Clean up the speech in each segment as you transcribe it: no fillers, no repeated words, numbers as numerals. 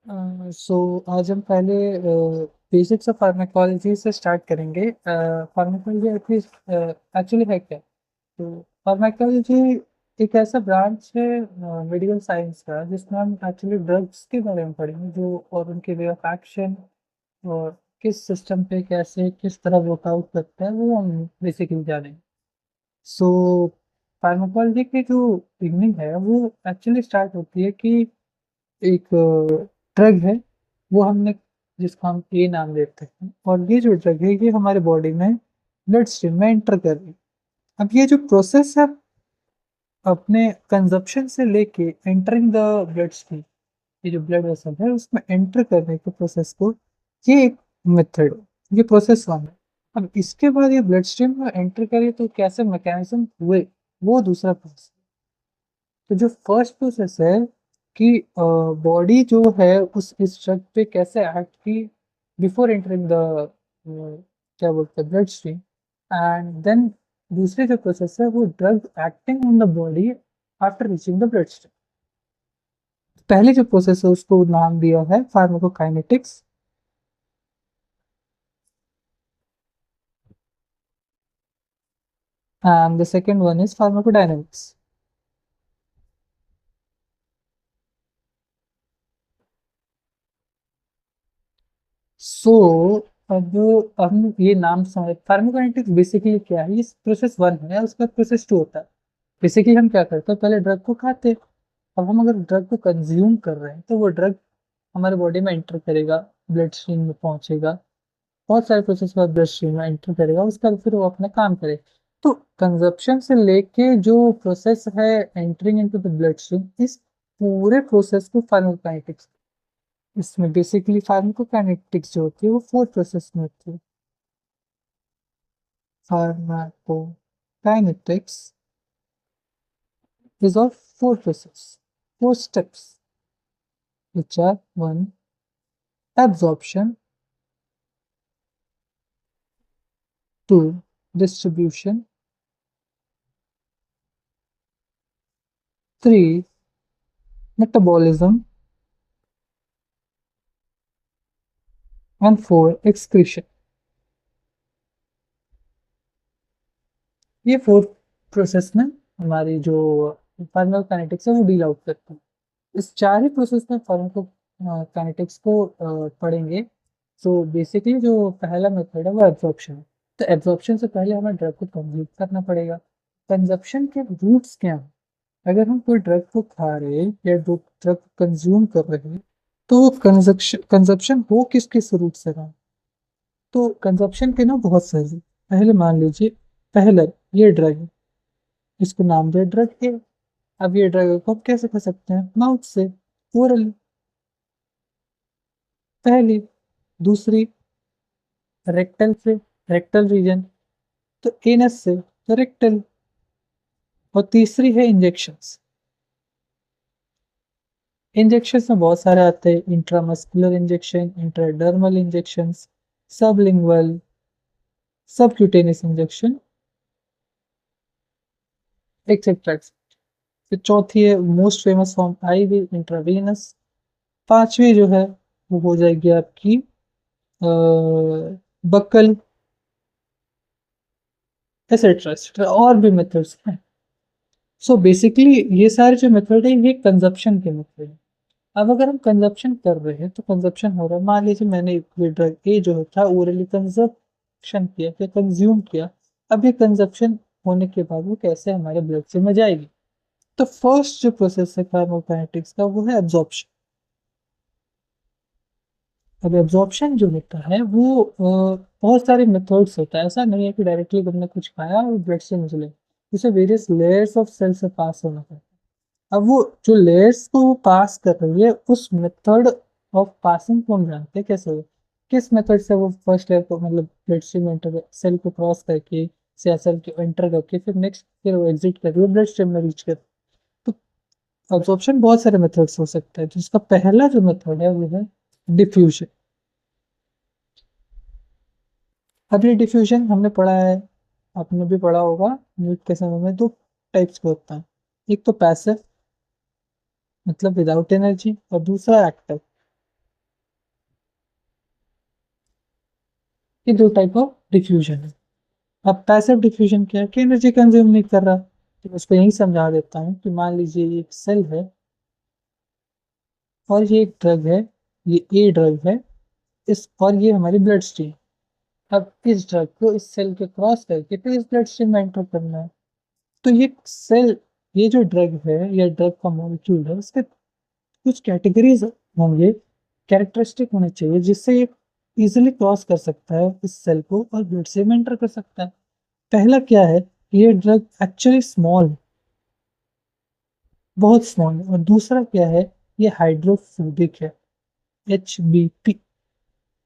आज हम पहले बेसिक्स ऑफ फार्माकोलॉजी से स्टार्ट करेंगे। फार्माकोलॉजी एक्चुअली है क्या? तो फार्माकोलॉजी एक ऐसा ब्रांच है मेडिकल साइंस का जिसमें हम एक्चुअली ड्रग्स के बारे में पढ़ेंगे, जो और उनके वे ऑफ एक्शन और किस सिस्टम पे कैसे किस तरह वर्कआउट करता है वो हम बेसिकली जानेंगे। सो फार्माकोलॉजी की जो बिगनिंग है वो एक्चुअली स्टार्ट होती है कि एक ड्रग है, वो हमने जिसको हम ए नाम देते हैं, और ये जो ड्रग है ये हमारे बॉडी में ब्लड स्ट्रीम में एंटर कर रही है। अब ये जो प्रोसेस है अपने कंजप्शन से लेके एंटरिंग द ब्लड स्ट्रीम, ये जो ब्लड वेसल है उसमें एंटर करने के प्रोसेस को, ये एक मेथड है, ये प्रोसेस वन है। अब इसके बाद ये ब्लड स्ट्रीम में एंटर करे तो कैसे मैकेनिज्म हुए, वो दूसरा प्रोसेस। तो जो फर्स्ट प्रोसेस है कि बॉडी जो है उस इस ड्रग पे कैसे एक्ट की बिफोर एंटरिंग द क्या बोलते हैं ब्लड स्ट्रीम, एंड देन दूसरी जो प्रोसेस है वो drug acting on the body after reaching the bloodstream. पहले जो प्रोसेस है उसको नाम दिया है pharmacokinetics, and the second one is pharmacodynamics. So अब हम ये नाम समझ, फार्माकोकाइनेटिक्स बेसिकली क्या है, ये प्रोसेस वन है, उसका प्रोसेस टू होता है। बेसिकली हम क्या करते हैं, पहले ड्रग को खाते हैं। अब हम अगर ड्रग को कंज्यूम कर रहे हैं तो वो ड्रग हमारे बॉडी में एंटर करेगा, ब्लड स्ट्रीम में पहुंचेगा, बहुत सारे प्रोसेस के बाद ब्लड स्ट्रीम में एंटर करेगा, उसके बाद फिर वो अपना काम करेगा। तो कंजप्शन से लेके जो प्रोसेस है entering into the blood stream, इस पूरे प्रोसेस को फार्माकोकाइनेटिक्स, इसमें बेसिकली फार्माकोकाइनेटिक्स जो होती है वो फोर प्रोसेस में होती है। Pharmacokinetics is of four processes, four steps, which are one, absorption, two, distribution, three, metabolism, and four, excretion. ये फोर प्रोसेस में हमारी जो फार्माकोकाइनेटिक्स है वो डील आउट करती है। इस चार ही प्रोसेस में फार्माकोकाइनेटिक्स को पढ़ेंगे। सो बेसिकली जो पहला मेथड है वो एब्जॉर्प्शन है। तो एब्जॉर्प्शन से पहले हमें ड्रग को कंज्यूम करना पड़ेगा। कंजप्शन के रूट्स क्या हैं? अगर हम कोई ड्रग को खा रहे हैं या ड्रग को कंज्यूम कर रहे हैं तो कंजप्शन कंजप्शन हो किस किस रूट से रहा है? तो कंजप्शन के ना बहुत सारे, पहले मान लीजिए, पहला ये ड्रग है, इसको नाम दिया ड्रग ए। अब ये ड्रग को हम कैसे खा सकते हैं? माउथ से, ओरली, पहली। दूसरी रेक्टल से, रेक्टल रीजन, तो एनस से, तो रेक्टल। और तीसरी है इंजेक्शंस। इंजेक्शंस में बहुत सारे आते हैं, intramuscular injection, intradermal injection, sublingual, subcutaneous injection, etcetera. फिर चौथी है most famous form IV, intravenous. पांचवी जो है वो हो जाएगी आपकी बक्कल, एक्सेट्रा एक्सेट्रा, और भी मेथड्स हैं। सो बेसिकली ये सारे जो मेथड है ये कंजप्शन के मेथड है। अब अगर हम कंजप्शन कर रहे हैं तो कंजप्शन हो रहा है, मान लीजिए मैंने ये ड्रग ए जो था ओरली कंजप्शन किया या कंज्यूम किया। अब ये कंजप्शन होने के बाद वो कैसे हमारे ब्लड से में जाएगी? तो फर्स्ट जो प्रोसेस है फार्माकोकाइनेटिक्स का वो है एब्जॉर्प्शन। अब एब्जॉर्प्शन जो होता है वो बहुत सारे मेथड्स होता है, ऐसा नहीं है कि डायरेक्टली तुमने कुछ खाया और ब्लड से निकले। इसे वेरियस लेयर्स ऑफ सेल से पास होना पड़ता है। अब वो जो लेयर्स को वो पास कर रही है उस मेथड ऑफ पासिंग को हम जानते हैं कैसे हो, किस मेथड से वो फर्स्ट लेयर को मतलब ब्लड स्ट्रीम एंटर सेल को क्रॉस करके सेल को एंटर करके फिर नेक्स्ट फिर वो एग्जिट करके वो ब्लड स्ट्रीम में रीच कर। तो अब्जॉर्प्शन बहुत सारे मेथड्स हो सकते हैं, जिसका पहला जो मेथड है वो है डिफ्यूजन। अब ये डिफ्यूजन हमने पढ़ा है, आपने भी पढ़ा होगा नीट के समय में, दो टाइप्स का होता है। एक तो पैसिव, मतलब विदाउट एनर्जी, और दूसरा एक्टिव। ये दो टाइप ऑफ डिफ्यूजन है। अब पैसिव डिफ्यूजन क्या है कि एनर्जी कंज्यूम नहीं कर रहा। तो मैं इसको यही समझा देता हूँ कि मान लीजिए ये एक सेल है और ये एक ड्रग है, ये ए ड्रग है, इस और ये हमारी ब्लड स्ट्रीम। अब इस ड्रग को इस सेल के क्रॉस करके फिर इस ब्लड स्ट्रीम में एंटर करना है। तो ये सेल, ये जो ड्रग है या ड्रग का मॉलिक्यूल है, उसके कुछ कैटेगरीज होंगे, कैरेक्टरिस्टिक होने चाहिए जिससे ये इजिली क्रॉस कर सकता है इस सेल को और ब्लड स्ट्रीम में एंटर कर सकता है। पहला क्या है, ये ड्रग एक्चुअली स्मॉल, बहुत स्मॉल है। और दूसरा क्या है, ये हाइड्रोफोबिक है, HBP,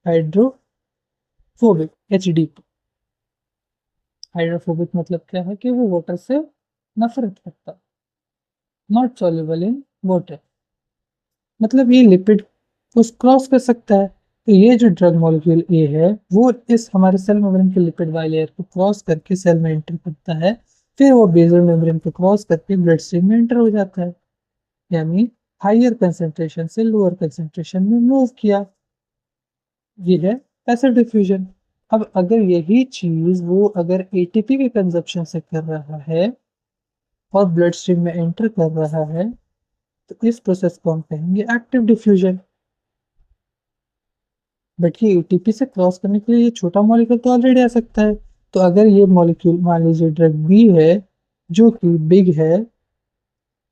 हाइड्रोफोबिक, HDP। हाइड्रोफोबिक मतलब क्या है कि वो वाटर से नफरत करता है, नॉट सॉल्युबल इन वाटर, मतलब ये लिपिड को क्रॉस कर सकता है। तो ये जो ड्रग मॉलिक्यूल ए है वो इस हमारे सेल मेम्ब्रेन के लिपिड बाइलेयर को क्रॉस करके सेल में एंटर करता है, फिर वो बेसल मेम्ब्रेन को क्रॉस करके ब्लड स्ट्रीम में एंटर हो जाता है, यानी हायर कंसेंट्रेशन से लोअर कंसेंट्रेशन में मूव किया। ये है पैसिव डिफ्यूजन। अब अगर यही चीज वो अगर एटीपी के कंजप्शन से कर रहा है और ब्लड स्ट्रीम में एंटर कर रहा है, तो इस प्रोसेस को हम कहेंगे एक्टिव डिफ्यूजन। बट ये एटीपी से क्रॉस करने के लिए ये छोटा मॉलिक्यूल तो ऑलरेडी आ सकता है। तो अगर ये मॉलिक्यूल मान लीजिए ड्रग बी है जो कि बिग है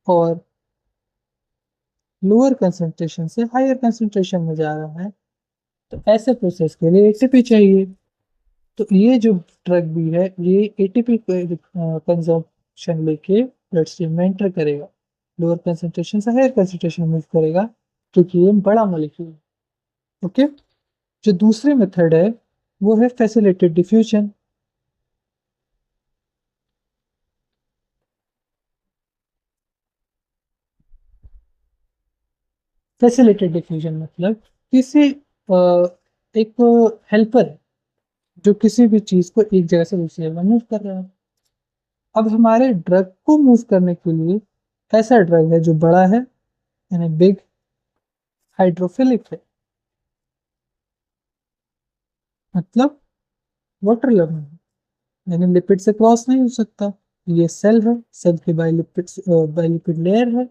और लोअर कंसेंट्रेशन से हायर कंसेंट्रेशन में जा रहा है, तो ऐसे प्रोसेस के लिए एटीपी चाहिए। तो ये जो ड्रग भी है ये एटीपी कंजप्शन लेके ब्लड स्ट्रीम में एंटर करेगा, लोअर कंसेंट्रेशन से हायर कंसेंट्रेशन में मूव करेगा क्योंकि ये बड़ा मॉलिक्यूल है। ओके। जो दूसरी मेथड है वो है फैसिलिटेटेड डिफ्यूजन। फैसिलिटेटेड डिफ्यूजन मतलब किसी एक हेल्पर है जो किसी भी चीज को एक जगह से दूसरी जगह मूव कर रहा है। अब हमारे ड्रग को मूव करने के लिए ऐसा ड्रग है जो बड़ा है, यानी बिग, हाइड्रोफिलिक है, मतलब वाटर लविंग है, यानी लिपिड से क्रॉस नहीं हो सकता। ये सेल है, सेल की बाइलिपिड लेयर है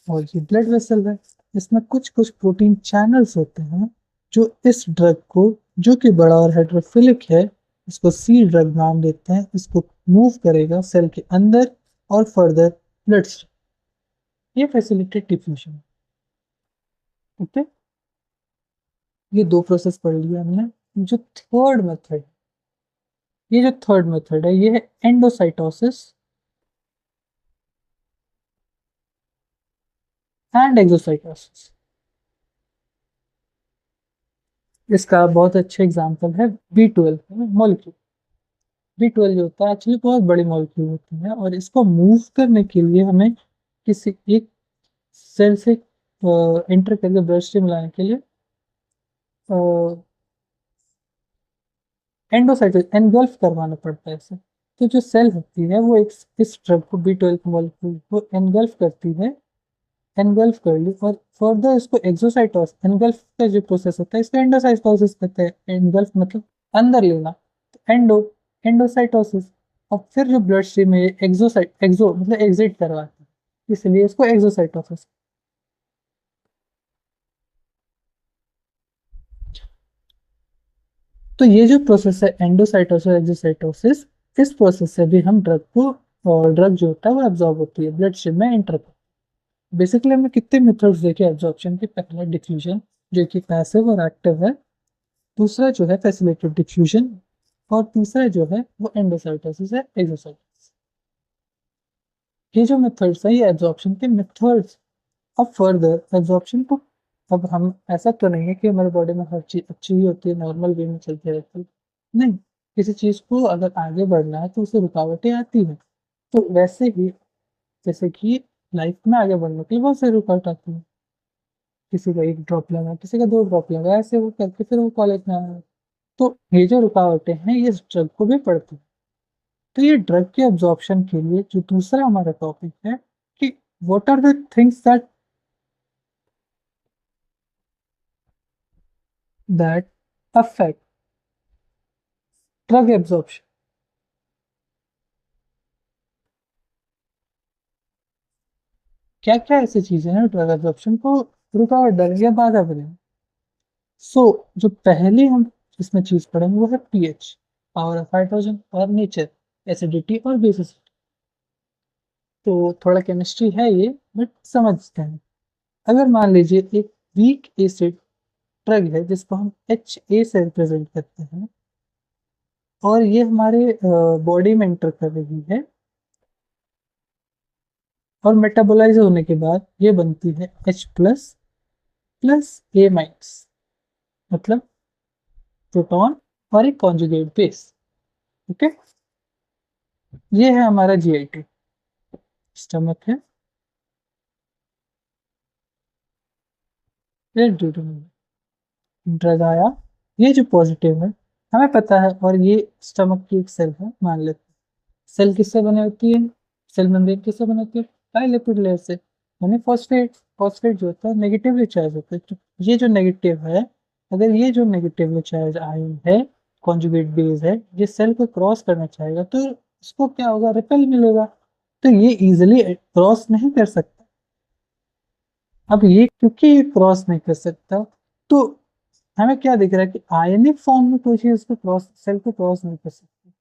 और ये ब्लड वेसल है। इसमें कुछ कुछ प्रोटीन चैनल्स होते हैं जो इस ड्रग को, जो कि बड़ा और हाइड्रोफिलिक है, इसको सी ड्रग नाम देते हैं, इसको मूव करेगा सेल के अंदर और फर्दर ब्लड स्ट्रीम। ये फैसिलिटेटेड डिफ्यूजन। ओके। ये दो प्रोसेस पढ़ लिया हमने। जो थर्ड मेथड, ये जो थर्ड मेथड है ये है एंडोसाइटोसिस एंड एक्सोसाइटोसिस। इसका बहुत अच्छा एग्जांपल है B12 मॉलिक्यूल। B12 जो होता है एक्चुअली बहुत बड़ी मॉलिक्यूल होती है और इसको मूव करने के लिए हमें किसी एक सेल से एंटर करके ब्लड स्ट्रीम लाने के लिए एंडोसाइटोसिस एनगल्फ करवाना पड़ता है इसे। तो जो सेल होती है वो एक इस ड्रग को B12 मॉलिक्यूल को एनगल्फ करती है, एनगल्फ कर ली और फर्दर इसको एक्सोसाइटोसिस, एनगल्फ का जो प्रोसेस होता है इसको एंडोसाइटोसिस कहते हैं। एनगल्फ मतलब अंदर लेना, एंडो, एंडोसाइटोसिस। और फिर जो ब्लड स्ट्रीम है एक्सोसाइट, एक्सो मतलब एग्जिट करवाता है, इसलिए इसको एक्सोसाइटोसिस। तो ये जो प्रोसेस है एंडोसाइटोसिस एक्सोसाइटोसिस, इस प्रोसेस से भी हम ड्रग को, और ड्रग जो होता है वो एब्जॉर्ब होती है, ब्लड स्ट्रीम में एंटर करती है। बेसिकली हमने कितने मेथड्स देखे एब्जॉर्प्शन के, पहला डिफ्यूजन जो कि पैसिव और एक्टिव है, दूसरा जो है फैसिलिटेटेड डिफ्यूजन, और तीसरा जो है वो एंडोसाइटोसिस है, एक्सोसाइटोसिस। ये जो मेथड्स है ये एब्जॉर्प्शन के मेथड्स। अब फर्दर एब्जॉर्प्शन को, अब हम ऐसा तो नहीं है कि हमारे बॉडी में हर चीज अच्छी ही होती है, नॉर्मल वे में चलती रहती है, नहीं। किसी चीज को अगर आगे बढ़ना है तो उसे रुकावटें आती हैं। तो वैसे ही जैसे कि लाइफ में आगे बढ़ने के लिए बहुत सारी रुकावट आती है, किसी का एक ड्रॉप लगा, किसी का दो ड्रॉप लगा, ऐसे वो करके फिर वो कॉलेज में आया। तो ये जो रुकावटें हैं ये इस ड्रग को भी पड़ती हैं। तो ये ड्रग के एब्जॉर्प्शन के लिए जो दूसरा हमारा टॉपिक है कि what are the things that affect drug absorption. क्या क्या ऐसी चीजें हैं ड्रग एब्जॉर्प्शन को रुकावट डालेंगे या बाधा बनेंगे? सो जो पहली हम इसमें चीज पढ़ेंगे वो है पीएच, पावर ऑफ हाइड्रोजन, और नेचर, एसिडिटी और बेसिस। तो थोड़ा केमिस्ट्री है ये, बट समझते हैं। अगर मान लीजिए एक वीक एसिड ड्रग है जिसको हम HA से रिप्रेजेंट करते हैं, और ये हमारे बॉडी में एंटर कर रही है, और मेटाबोलाइज होने के बाद ये बनती है H plus plus A minus, मतलब प्रोटॉन और एक कॉन्जुगेट बेस। ओके, ये है हमारा GIT। स्टमक है, ये ड्रग आया, ये जो पॉजिटिव है हमें पता है, और ये स्टमक की एक सेल है मान लेते हैं। सेल किससे बनी होती है? सेल मेम्ब्रेन किससे बनी होती है? बाइलिपिड लेयर से, यानी फॉस्फेट। फॉस्फेट जो होता है नेगेटिवली चार्ज होता है, तो ये जो नेगेटिव है, अगर ये जो नेगेटिवली चार्ज आयन है, कॉन्जुगेट बेस है, ये सेल को क्रॉस करना चाहेगा तो इसको क्या होगा? रिपेल मिलेगा। तो ये इजिली क्रॉस नहीं कर सकता। अब ये क्योंकि ये क्रॉस नहीं कर सकता, तो हमें क्या दिख रहा है कि आयनिक फॉर्म में कोई चीज उसको क्रॉस, सेल को क्रॉस नहीं कर सकती।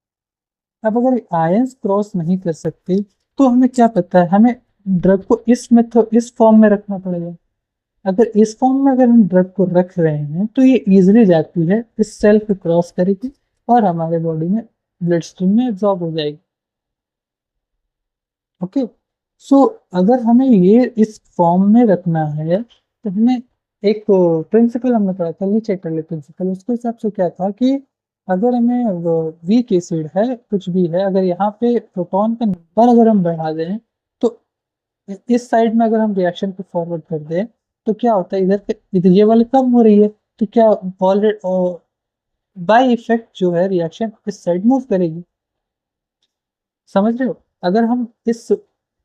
अब अगर आयंस क्रॉस नहीं कर सकते, तो हमें क्या पता है? हमें ड्रग को इस मेथड, इस फॉर्म में रखना पड़ेगा। अगर इस फॉर्म में अगर हम ड्रग को रख रहे हैं तो ये इजिली जाती है, इस सेल को क्रॉस करेगी और हमारे बॉडी में ब्लड स्ट्रीम में एब्जॉर्ब हो जाएगी। ओके, सो अगर हमें ये इस फॉर्म में रखना है, तो हमें एक प्रिंसिपल हमने पढ़ा था, लीचेटरली प्रिंसिपल। उसके हिसाब से क्या था कि अगर हमें वीक एसिड है, कुछ भी है, अगर यहाँ पे प्रोटॉन का नंबर अगर हम बढ़ा दें, तो इस साइड में अगर हम रिएक्शन को फॉरवर्ड कर दें, तो क्या होता है? इधर ये वाली कम हो रही है, तो क्या ऑलरेडी बाय इफेक्ट जो है रिएक्शन इस साइड मूव करेगी। समझ रहे हो? अगर हम इस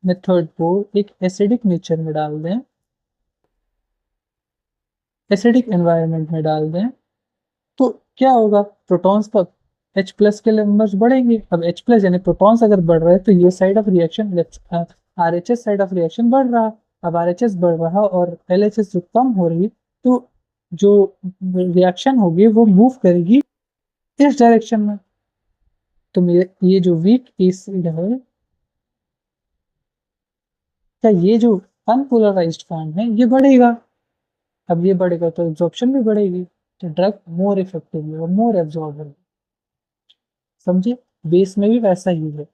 मेथड को एक एसिडिक नेचर में डाल दें, एसिडिक एनवायरनमेंट में डाल दें, तो क्या होगा? प्रोटॉन्स का H प्लस के नंबर्स बढ़ेंगे। अब H प्लस यानी प्रोटॉन्स अगर बढ़ रहे हैं, तो ये side of reaction, RHS side of reaction बढ़ रहा। अब RHS बढ़ रहा और LHS जो कम हो रही, तो जो रिएक्शन होगी वो मूव करेगी इस डायरेक्शन में। तो ये जो वीक एसिड है, क्या ये जो अनपोलराइज्ड फॉर्म है ये बढ़ेगा? अब ये बढ़ेगा तो एब्जॉर्प्शन भी बढ़ेगी, तो ड्रग मोर इफेक्टिवली और मोर एब्जॉर्ब होगी। समझे? बेस में भी वैसा ही है।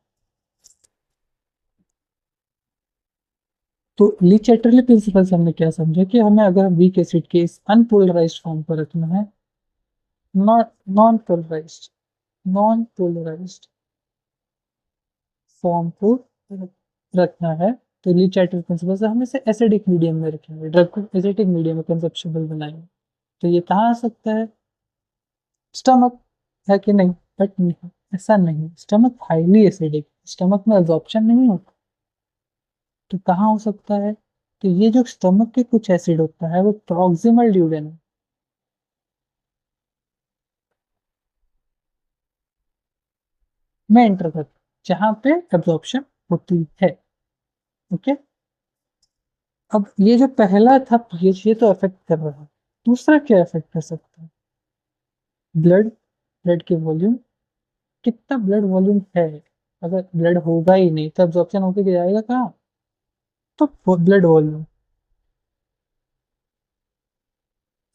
तो ली चैटरली प्रिंसिपल से हमने क्या समझा कि हमें अगर वीक एसिड के इस अनपोलराइज्ड फॉर्म पर रखना है, not non polarised, non polarised form को रखना है, तो ली चैटरली प्रिंसिपल से हम इसे एसिडिक मीडियम में रखेंगे, ड्रग को एसिडिक मीडियम में कंसेप्शुअल बनाएंगे। तो ये कहाँ आ सकता है? स्टमक, है कि नहीं? बट नहीं, ऐसा नहीं, स्टमक हाईली एसिडिक, स्टमक में एब्जॉर्प्शन नहीं होता। तो कहाँ हो सकता है? तो ये जो स्टमक के कुछ एसिड होता है वो प्रॉक्सिमल ड्यूडेनम में एंटर करता है, जहाँ पे एब्जॉर्प्शन होती है। ओके, अब ये जो पहला था पीएच, ये तो अफेक्ट कर रहा है। दूसरा क्या अफेक्ट कर सकता है? ब्लड, ब्लड की वॉल्यूम, कितना ब्लड वॉल्यूम है। अगर ब्लड होगा ही नहीं तो एब्जॉर्प्शन होके जाएगा कहाँ? तो ब्लड वॉल्यूम।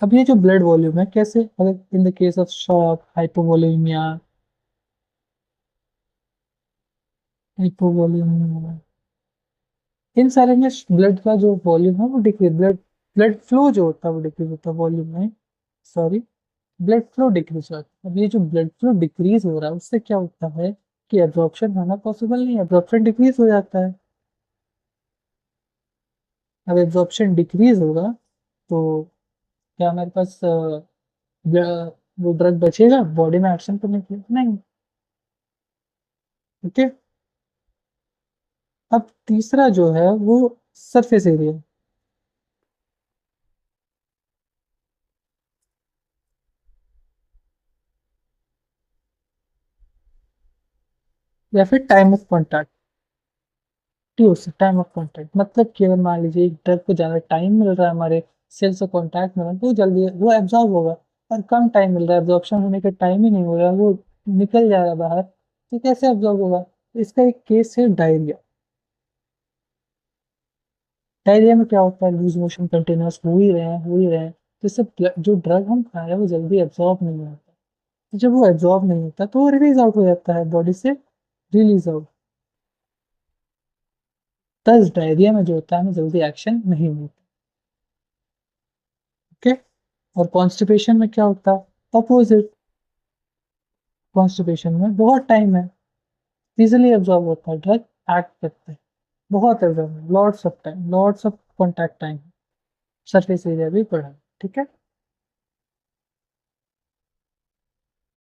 अब ये जो ब्लड वॉल्यूम है, कैसे? अगर in the case of shock, hypovolaemia, hypovolaemia, इन सारे में ब्लड का जो वॉल्यूम है वो डिक्रीज, ब्लड ब्लड फ्लो जो होता है वो डिक्रीज होता है वॉल्यूम में, सॉरी, ब्लड फ्लो डिक्रीज होता है। अब ये जो ब्लड फ्लो डिक्रीज हो रहा है उससे क्या होता है कि एब्जॉर्प्शन होना पॉसिबल नहीं है, एब्जॉर्प्शन डिक्रीज हो जाता है। अब एब्जॉर्प्शन डिक्रीज होगा तो क्या हमारे पास वो ड्रग बचेगा बॉडी में एक्शन करने के लिए? नहीं। ओके, अब तीसरा जो है वो सरफेस एरिया। या फिर time of contact. Time of contact मतलब कि अगर मान लीजिए एक ड्रग को ज़्यादा टाइम मिल रहा है हमारे सेल से कॉन्टैक्ट में, तो जल्दी वो एब्जॉर्ब होगा। और कम टाइम मिल रहा है, एब्जॉर्प्शन होने का टाइम ही नहीं हो रहा, वो निकल जा रहा है बाहर, तो कैसे एब्जॉर्ब होगा? इसका एक केस है डायरिया। डायरिया में क्या होता है, लूज मोशन कंटिन्यूस हो ही रहे हैं, तो इससे जो ड्रग हम खा रहे हैं वो जल्दी एब्जॉर्ब नहीं होता। तो जब वो एब्जॉर्ब नहीं होता तो वो रिलीज आउट हो जाता है बॉडी से, रिलीज आउट। दस डायरिया में जो होता है हमें जल्दी एक्शन नहीं मिलता। ओके। और कॉन्स्टिपेशन में क्या होता है, अपोजिट। कॉन्स्टिपेशन में बहुत टाइम है, इजिली एब्जॉर्ब होता है, ड्रग एक्ट करते हैं, बहुत absorb, lots of time, lots of contact time, surface area भी बढ़ा। ठीक है।